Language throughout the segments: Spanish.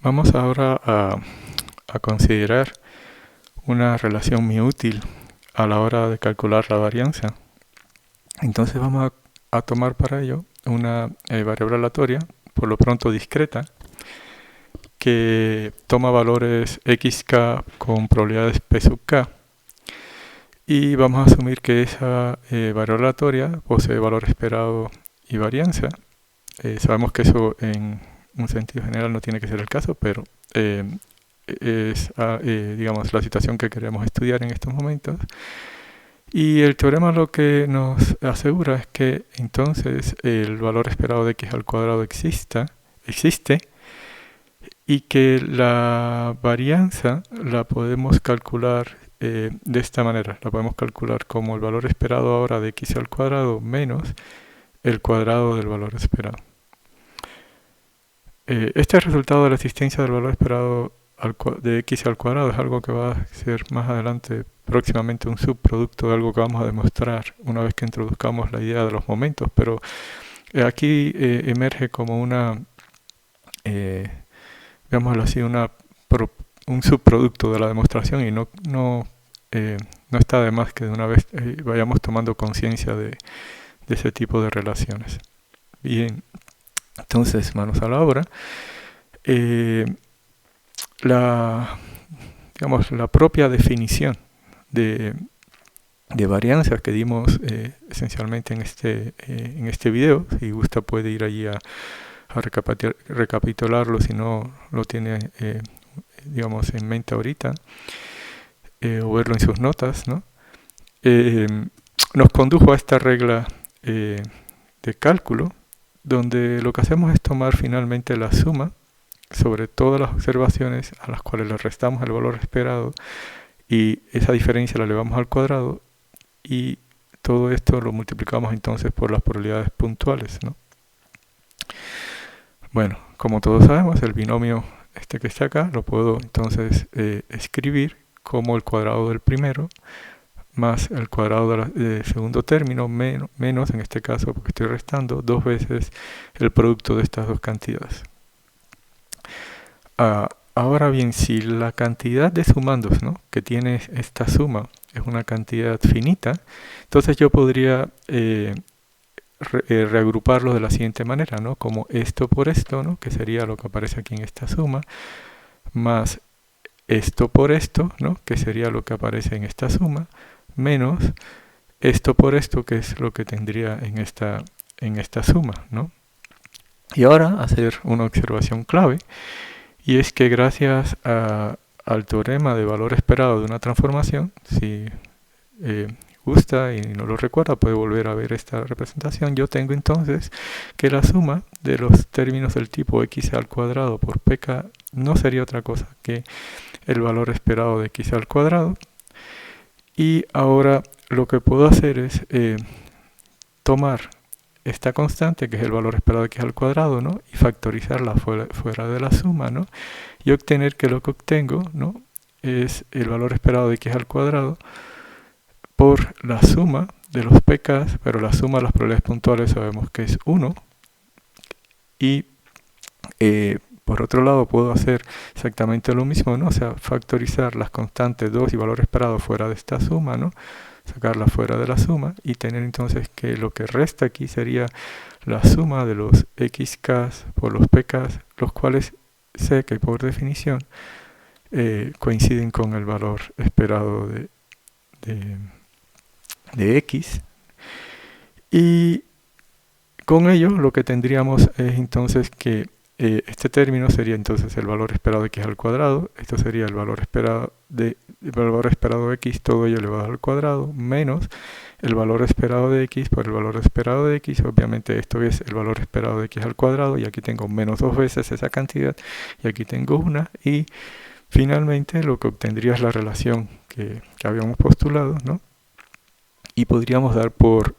Vamos ahora a considerar una relación muy útil a la hora de calcular la varianza. Entonces vamos a tomar para ello una variable aleatoria, por lo pronto discreta, que toma valores xk con probabilidades p sub k. Y vamos a asumir que esa variable aleatoria posee valor esperado y varianza. Sabemos que eso en un sentido general no tiene que ser el caso, pero es digamos, la situación que queremos estudiar en estos momentos. Y el teorema lo que nos asegura es que entonces el valor esperado de x al cuadrado existe y que la varianza la podemos calcular de esta manera. La podemos calcular como el valor esperado ahora de x al cuadrado menos el cuadrado del valor esperado. Este resultado de la existencia del valor esperado de x al cuadrado es algo que va a ser más adelante próximamente un subproducto de algo que vamos a demostrar una vez que introduzcamos la idea de los momentos, pero aquí emerge como una, digámoslo así, un subproducto de la demostración y no está de más que de una vez vayamos tomando conciencia de ese tipo de relaciones. Bien, entonces manos a la obra. La propia definición de varianzas que dimos esencialmente en este video, si gusta puede ir allí a recapitularlo si no lo tiene digamos en mente ahorita, o verlo en sus notas, ¿no? Nos condujo a esta regla de cálculo, donde lo que hacemos es tomar finalmente la suma sobre todas las observaciones a las cuales le restamos el valor esperado y esa diferencia la elevamos al cuadrado y todo esto lo multiplicamos entonces por las probabilidades puntuales, ¿no? Bueno, como todos sabemos, el binomio que está acá lo puedo entonces escribir como el cuadrado del primero más el cuadrado del segundo término menos, en este caso porque estoy restando, 2 veces el producto de estas dos cantidades. Ahora bien, si la cantidad de sumandos, ¿no?, que tiene esta suma es una cantidad finita, entonces yo podría reagruparlo de la siguiente manera, ¿no?, como esto por esto, ¿no?, que sería lo que aparece aquí en esta suma, más esto por esto, ¿no?, que sería lo que aparece en esta suma, menos esto por esto, que es lo que tendría en esta suma, ¿no? Y ahora hacer una observación clave, y es que gracias al teorema de valor esperado de una transformación, si gusta y no lo recuerda, puede volver a ver esta representación. Yo tengo entonces que la suma de los términos del tipo x al cuadrado por pk no sería otra cosa que el valor esperado de x al cuadrado. Y ahora lo que puedo hacer es tomar esta constante, que es el valor esperado de x al cuadrado, ¿no?, y factorizarla fuera de la suma, ¿no?, y obtener que lo que obtengo, ¿no?, es el valor esperado de x al cuadrado por la suma de los pk, pero la suma de las probabilidades puntuales sabemos que es 1, y por otro lado puedo hacer exactamente lo mismo, ¿no?, o sea, factorizar las constantes 2 y valor esperado fuera de esta suma, ¿no?, sacarla fuera de la suma y tener entonces que lo que resta aquí sería la suma de los xk por los pk, los cuales sé que por definición coinciden con el valor esperado de x, y con ello lo que tendríamos es entonces que este término sería entonces el valor esperado de x al cuadrado, esto sería el valor esperado de x, todo ello elevado al cuadrado, menos el valor esperado de x por el valor esperado de x, obviamente esto es el valor esperado de x al cuadrado, y aquí tengo menos 2 veces esa cantidad, y aquí tengo una, y finalmente lo que obtendría es la relación que habíamos postulado, ¿no? Y podríamos dar por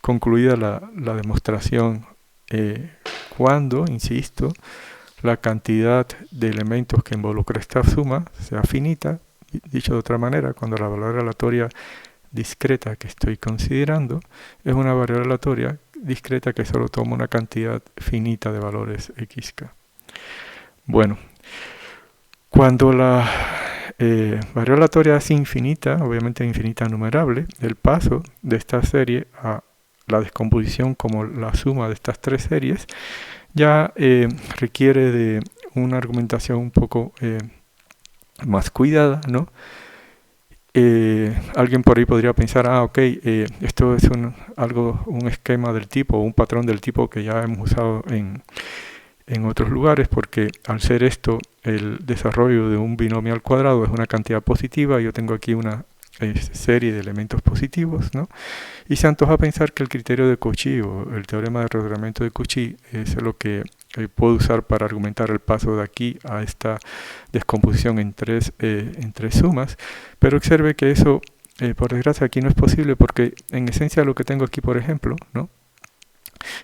concluida la demostración cuando, insisto, la cantidad de elementos que involucra esta suma sea finita. Dicho de otra manera, cuando la variable aleatoria discreta que estoy considerando es una variable aleatoria discreta que solo toma una cantidad finita de valores xk. Bueno, cuando la variable aleatoria es infinita, obviamente infinita numerable, el paso de esta serie a la descomposición como la suma de estas tres series ya requiere de una argumentación un poco más cuidada, ¿no? Alguien por ahí podría pensar, ok, esto es un esquema del tipo, un patrón del tipo que ya hemos usado en otros lugares, porque al ser esto el desarrollo de un binomio al cuadrado es una cantidad positiva, yo tengo aquí una serie de elementos positivos, ¿no? Y se antoja pensar que el criterio de Cauchy o el teorema de rozamiento de Cauchy es lo que puedo usar para argumentar el paso de aquí a esta descomposición en tres sumas, pero observe que eso, por desgracia, aquí no es posible porque en esencia lo que tengo aquí, por ejemplo, ¿no?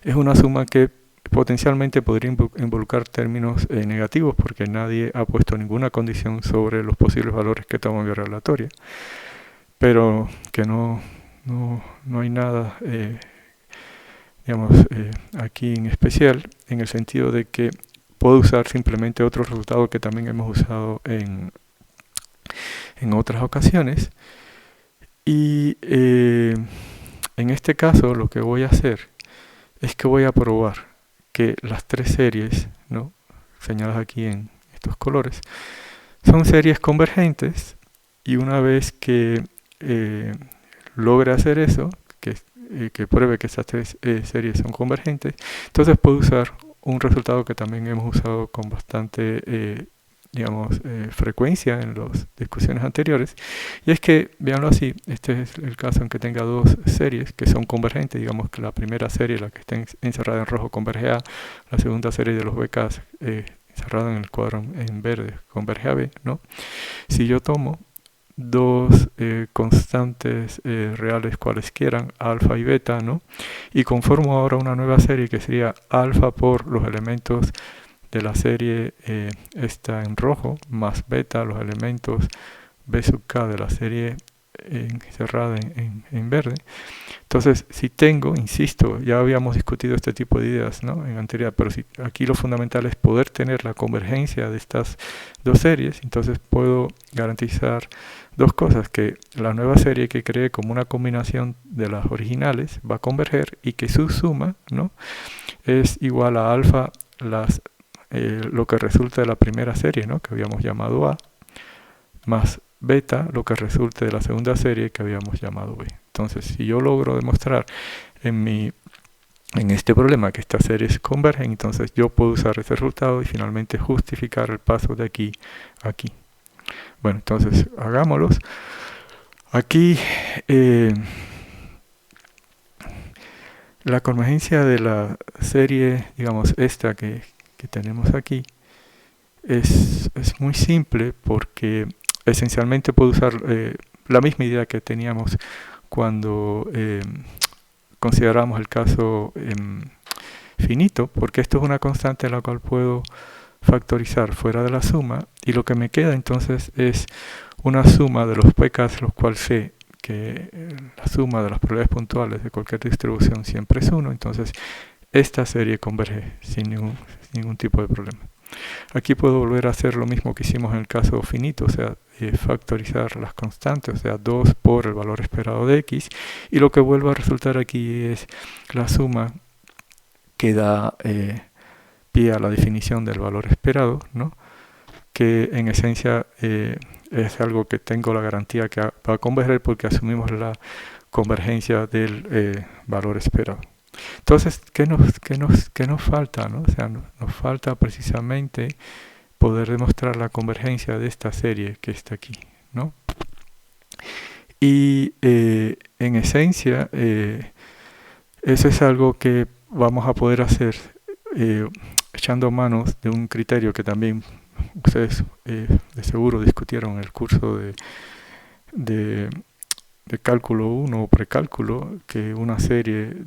Es una suma que potencialmente podría involucrar términos negativos porque nadie ha puesto ninguna condición sobre los posibles valores que toma mi relatoria, pero que no hay nada digamos, aquí en especial, en el sentido de que puedo usar simplemente otro resultado que también hemos usado en otras ocasiones. Y en este caso lo que voy a hacer es que voy a probar que las tres series, ¿no?, señaladas aquí en estos colores, son series convergentes, y una vez que logre hacer eso, que pruebe que estas tres series son convergentes, entonces puedo usar un resultado que también hemos usado con bastante frecuencia en las discusiones anteriores, y es que, veanlo así, este es el caso en que tenga dos series que son convergentes. Digamos que la primera serie, la que está encerrada en rojo, converge a la segunda serie de los BKs encerrada en el cuadro en verde converge a B, ¿no? Si yo tomo dos constantes reales cualesquiera, alfa y beta, ¿no?, y conformo ahora una nueva serie que sería alfa por los elementos de la serie esta en rojo, más beta los elementos B sub k de la serie encerrada en verde. Entonces, si tengo, insisto, ya habíamos discutido este tipo de ideas, ¿no?, en anterior, pero si aquí lo fundamental es poder tener la convergencia de estas dos series, entonces puedo garantizar dos cosas: que la nueva serie que creé como una combinación de las originales va a converger, y que su suma, ¿no?, es igual a alfa lo que resulta de la primera serie, ¿no?, que habíamos llamado A, más beta lo que resulte de la segunda serie que habíamos llamado B. Entonces, si yo logro demostrar en este problema que estas series convergen, entonces yo puedo usar ese resultado y finalmente justificar el paso de aquí a aquí. Bueno, entonces hagámoslos. Aquí la convergencia de la serie, digamos, esta que tenemos aquí, es muy simple, porque esencialmente puedo usar la misma idea que teníamos cuando consideramos el caso finito, porque esto es una constante a la cual puedo factorizar fuera de la suma, y lo que me queda entonces es una suma de los pKs, los cuales sé que la suma de las probabilidades puntuales de cualquier distribución siempre es 1, entonces esta serie converge sin ningún tipo de problema. Aquí puedo volver a hacer lo mismo que hicimos en el caso finito, o sea, factorizar las constantes, o sea, 2 por el valor esperado de x, y lo que vuelve a resultar aquí es la suma que da pie a la definición del valor esperado, ¿no?, que en esencia es algo que tengo la garantía que va a converger porque asumimos la convergencia del valor esperado. Entonces, ¿qué nos falta, ¿no? O sea, nos falta precisamente poder demostrar la convergencia de esta serie que está aquí, ¿no? Y en esencia, eso es algo que vamos a poder hacer echando manos de un criterio que también ustedes de seguro discutieron en el curso de cálculo 1 o precálculo, que una serie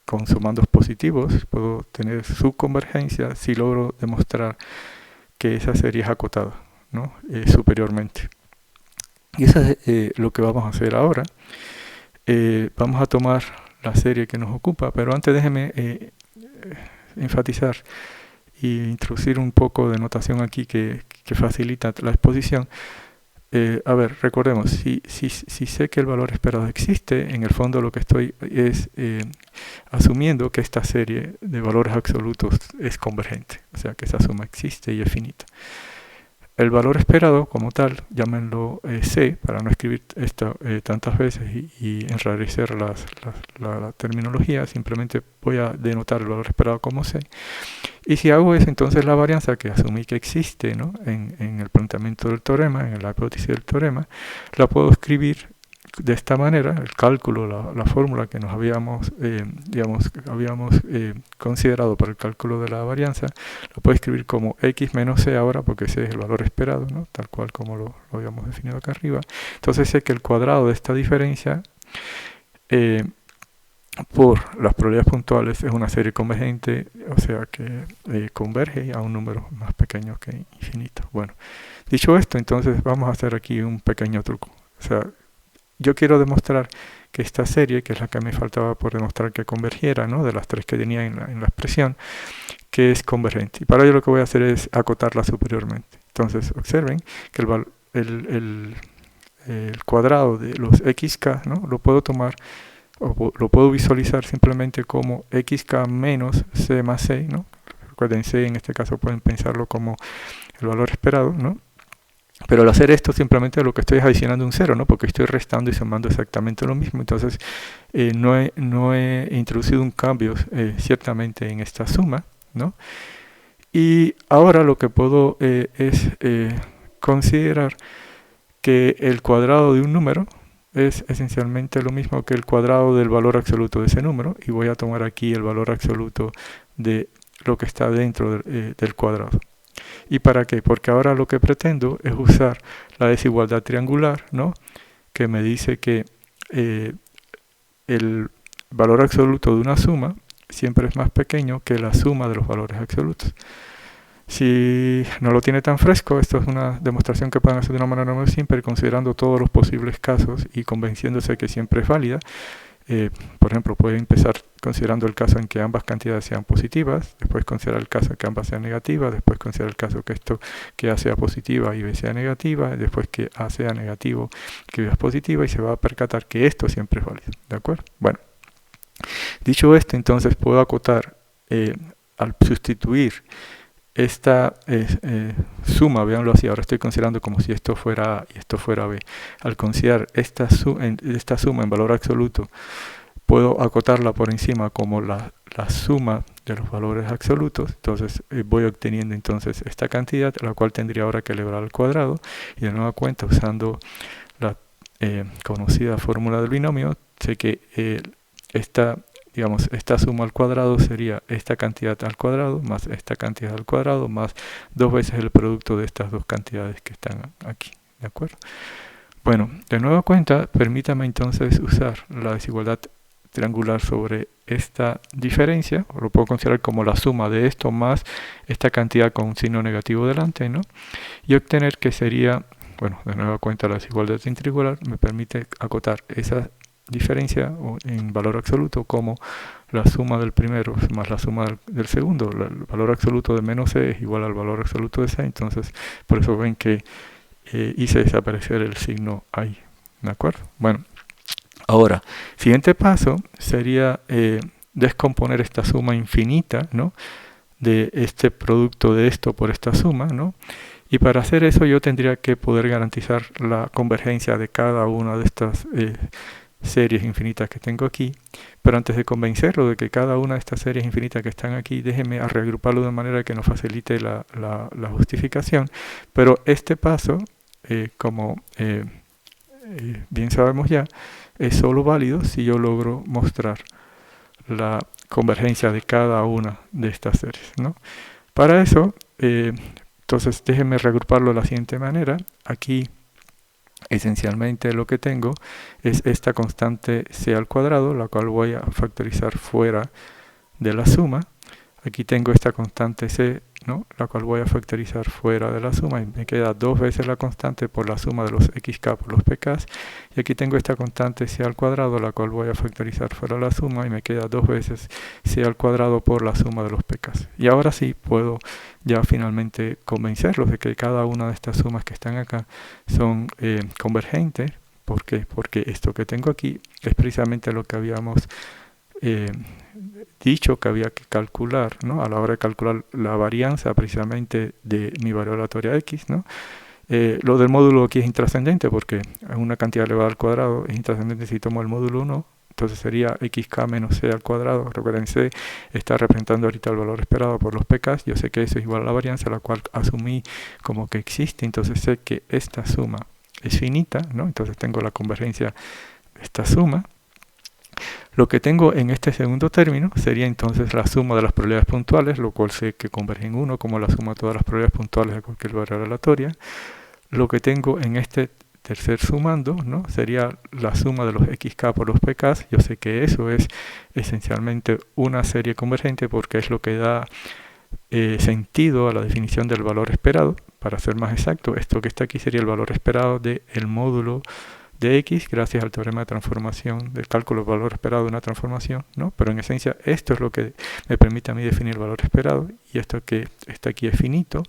con sumandos positivos puedo tener su convergencia si logro demostrar que esa serie es acotada, ¿no?, superiormente. Y eso es lo que vamos a hacer ahora. Vamos a tomar la serie que nos ocupa, pero antes déjeme enfatizar introducir un poco de notación aquí que facilita la exposición. A ver, recordemos, si sé que el valor esperado existe, en el fondo lo que estoy es asumiendo que esta serie de valores absolutos es convergente, o sea que esa suma existe y es finita. El valor esperado como tal, llámenlo C, para no escribir esto tantas veces y enrarecer la terminología, simplemente voy a denotar el valor esperado como C. Y si hago eso, entonces la varianza que asumí que existe, ¿no?, en el planteamiento del teorema, en la hipótesis del teorema, la puedo escribir de esta manera. El cálculo, la fórmula que nos habíamos considerado para el cálculo de la varianza, lo puedo escribir como x menos c ahora, porque c es el valor esperado, ¿no?, tal cual como lo habíamos definido acá arriba. Entonces sé que el cuadrado de esta diferencia por las probabilidades puntuales es una serie convergente, o sea que converge a un número más pequeño que infinito. Bueno, dicho esto, entonces vamos a hacer aquí un pequeño truco. O sea, yo quiero demostrar que esta serie, que es la que me faltaba por demostrar que convergiera, ¿no?, de las tres que tenía en la expresión, que es convergente. Y para ello lo que voy a hacer es acotarla superiormente. Entonces, observen que el cuadrado de los xk, ¿no?, lo puedo tomar o lo puedo visualizar simplemente como xk menos c más c, ¿no? Recuerden, c en este caso pueden pensarlo como el valor esperado, ¿no? Pero al hacer esto simplemente lo que estoy es adicionando un cero, ¿no?, porque estoy restando y sumando exactamente lo mismo. Entonces no he introducido un cambio ciertamente en esta suma, ¿no? Y ahora lo que puedo es considerar que el cuadrado de un número es esencialmente lo mismo que el cuadrado del valor absoluto de ese número, y voy a tomar aquí el valor absoluto de lo que está dentro del cuadrado. ¿Y para qué? Porque ahora lo que pretendo es usar la desigualdad triangular, ¿no?, que me dice que el valor absoluto de una suma siempre es más pequeño que la suma de los valores absolutos. Si no lo tiene tan fresco, esto es una demostración que pueden hacer de una manera muy simple, considerando todos los posibles casos y convenciéndose que siempre es válida. Por ejemplo, puede empezar considerando el caso en que ambas cantidades sean positivas, después considerar el caso en que ambas sean negativas, después considerar el caso que A sea positiva y B sea negativa, después que A sea negativo, que B es positiva, y se va a percatar que esto siempre es válido. ¿De acuerdo? Bueno, dicho esto, entonces puedo acotar al sustituir esta suma, veanlo así, ahora estoy considerando como si esto fuera A y esto fuera B. Al considerar esta suma en valor absoluto, puedo acotarla por encima como la suma de los valores absolutos. Entonces voy obteniendo entonces esta cantidad, la cual tendría ahora que elevar al cuadrado, y de nueva cuenta, usando la conocida fórmula del binomio, sé que esta suma al cuadrado sería esta cantidad al cuadrado más esta cantidad al cuadrado más 2 veces el producto de estas dos cantidades que están aquí. ¿De acuerdo? Bueno, de nueva cuenta, permítame entonces usar la desigualdad triangular sobre esta diferencia, o lo puedo considerar como la suma de esto más esta cantidad con un signo negativo delante, ¿no?, y obtener que sería, bueno, de nueva cuenta, la desigualdad triangular me permite acotar esa diferencia en valor absoluto como la suma del primero más la suma del segundo. El valor absoluto de menos c es igual al valor absoluto de c, entonces por eso ven que hice desaparecer el signo ahí. ¿De acuerdo? Bueno, ahora, siguiente paso sería descomponer esta suma infinita, ¿no?, de este producto de esto por esta suma, ¿no? Y para hacer eso yo tendría que poder garantizar la convergencia de cada una de estas series infinitas que tengo aquí, pero antes de convencerlo de que cada una de estas series infinitas que están aquí, déjenme reagruparlo de manera que nos facilite la justificación. Pero este paso, como bien sabemos ya, es solo válido si yo logro mostrar la convergencia de cada una de estas series, ¿no? Para eso, entonces déjenme reagruparlo de la siguiente manera. Aquí esencialmente lo que tengo es esta constante c al cuadrado, la cual voy a factorizar fuera de la suma. Aquí tengo esta constante C, ¿no? La cual voy a factorizar fuera de la suma y me queda 2 veces la constante por la suma de los xk por los pk. Y aquí tengo esta constante C al cuadrado, la cual voy a factorizar fuera de la suma y me queda 2 veces C al cuadrado por la suma de los pk. Y ahora sí puedo ya finalmente convencerlos de que cada una de estas sumas que están acá son convergentes. ¿Por qué? Porque esto que tengo aquí es precisamente lo que habíamos dicho que había que calcular, ¿no? A la hora de calcular la varianza precisamente de mi variable aleatoria x, ¿no? Lo del módulo aquí es intrascendente porque es una cantidad elevada al cuadrado, es intrascendente si tomo el módulo 1, entonces sería xk menos c al cuadrado. Recuerden, c está representando ahorita el valor esperado por los pk, yo sé que eso es igual a la varianza, la cual asumí como que existe, entonces sé que esta suma es finita, ¿no? Entonces tengo la convergencia de esta suma. Lo que tengo en este segundo término sería entonces la suma de las probabilidades puntuales, lo cual sé que converge en 1 como la suma de todas las probabilidades puntuales de cualquier variable aleatoria. Lo que tengo en este tercer sumando, ¿no? Sería la suma de los xk por los pk. Yo sé que eso es esencialmente una serie convergente porque es lo que da sentido a la definición del valor esperado. Para ser más exacto, esto que está aquí sería el valor esperado del módulo de x gracias al teorema de transformación del cálculo del valor esperado de una transformación, ¿no? Pero en esencia esto es lo que me permite a mí definir el valor esperado y esto que está aquí es finito.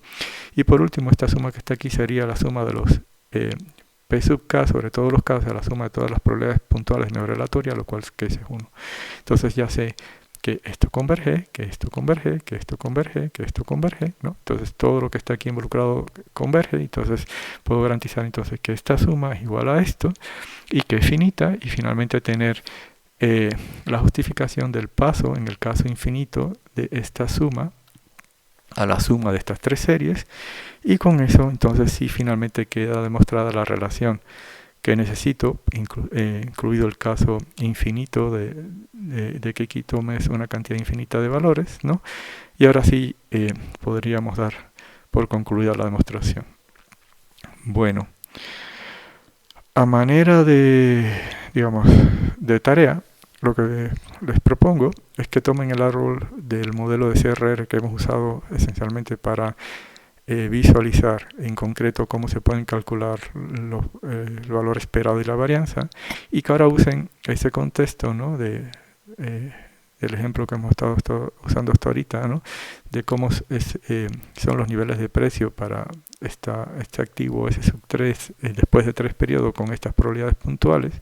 Y por último, esta suma que está aquí sería la suma de los p sub k sobre todos los k, o sea, la suma de todas las probabilidades puntuales de mi variable aleatoria, lo cual es que ese es 1. Entonces ya sé que esto converge, que esto converge, que esto converge, que esto converge, ¿no? Entonces todo lo que está aquí involucrado converge, entonces puedo garantizar entonces que esta suma es igual a esto y que es finita y finalmente tener la justificación del paso en el caso infinito de esta suma a la suma de estas tres series y con eso entonces sí finalmente queda demostrada la relación que necesito, incluido el caso infinito de que aquí tomes una cantidad infinita de valores, ¿no? Y ahora sí podríamos dar por concluida la demostración. Bueno, a manera de, digamos, de tarea, lo que les propongo es que tomen el árbol del modelo de CRR que hemos usado esencialmente para visualizar en concreto cómo se pueden calcular el valor esperado y la varianza y que ahora usen ese contexto, ¿no? del ejemplo que hemos estado usando hasta ahorita, ¿no? De cómo son los niveles de precio para este activo S sub 3 después de 3 periodos con estas probabilidades puntuales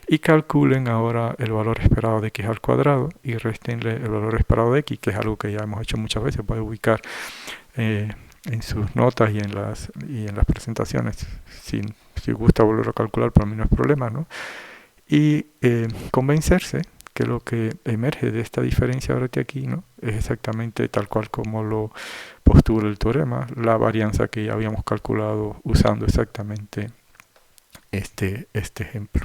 y calculen ahora el valor esperado de x al cuadrado y restenle el valor esperado de x, que es algo que ya hemos hecho muchas veces, puede ubicar en sus notas y en las presentaciones. Si gusta volver a calcular, para mí no es problema, ¿no? Y convencerse que lo que emerge de esta diferencia ahora de aquí, ¿no? Es exactamente tal cual como lo postula el teorema, la varianza que ya habíamos calculado usando exactamente este ejemplo.